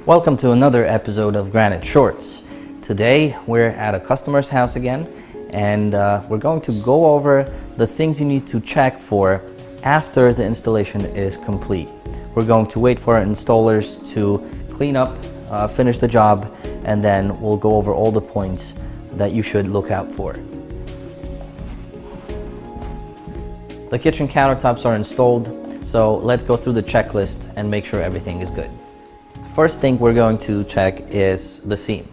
Welcome to another episode of Granite Shorts. Today we're at a customer's house again, and we're going to go over the things you need to check for after the installation is complete. We're going to wait for our installers to clean up, finish the job, and then we'll go over all the points that you should look out for. The kitchen countertops are installed, so let's go through the checklist and make sure everything is good. First thing we're going to check is the seam.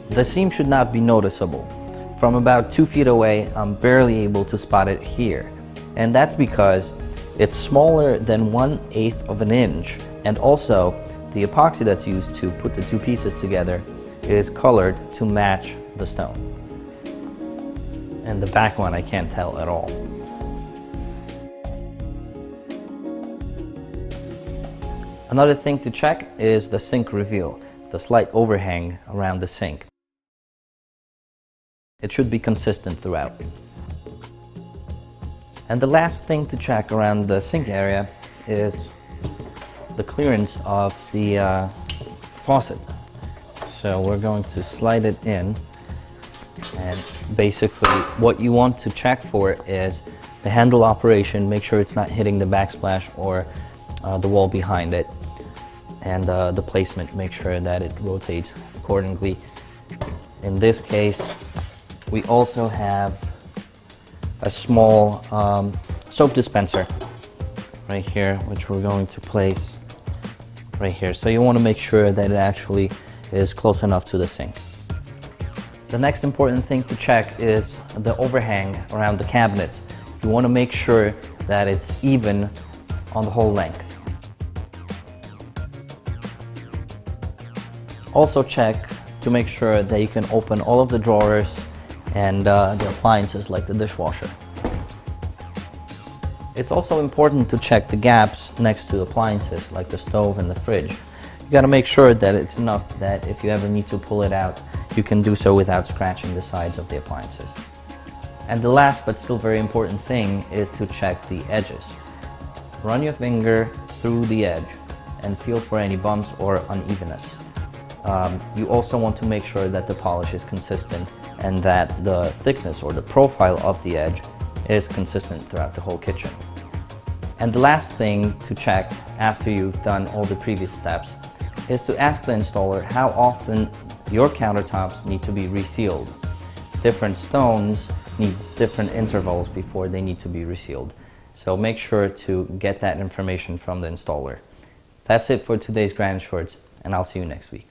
The seam should not be noticeable. From about 2 feet away, I'm barely able to spot it here. And that's because it's smaller than 1/8 of an inch. And also, the epoxy that's used to put the two pieces together is colored to match the stone. And the back one I can't tell at all. Another thing to check is the sink reveal, the slight overhang around the sink. It should be consistent throughout. And the last thing to check around the sink area is the clearance of the faucet. So we're going to slide it in, and basically what you want to check for is the handle operation. Make sure it's not hitting the backsplash or the wall behind it. And the placement, make sure that it rotates accordingly. In this case, we also have a small soap dispenser right here, which we're going to place right here. So you want to make sure that it actually is close enough to the sink. The next important thing to check is the overhang around the cabinets. You want to make sure that it's even on the whole length. Also check to make sure that you can open all of the drawers and the appliances like the dishwasher. It's also important to check the gaps next to the appliances like the stove and the fridge. You gotta make sure that it's enough that if you ever need to pull it out, you can do so without scratching the sides of the appliances. And the last but still very important thing is to check the edges. Run your finger through the edge and feel for any bumps or unevenness. You also want to make sure that the polish is consistent and that the thickness or the profile of the edge is consistent throughout the whole kitchen. And the last thing to check after you've done all the previous steps is to ask the installer how often your countertops need to be resealed. Different stones need different intervals before they need to be resealed. So make sure to get that information from the installer. That's it for today's Granite Shorts, and I'll see you next week.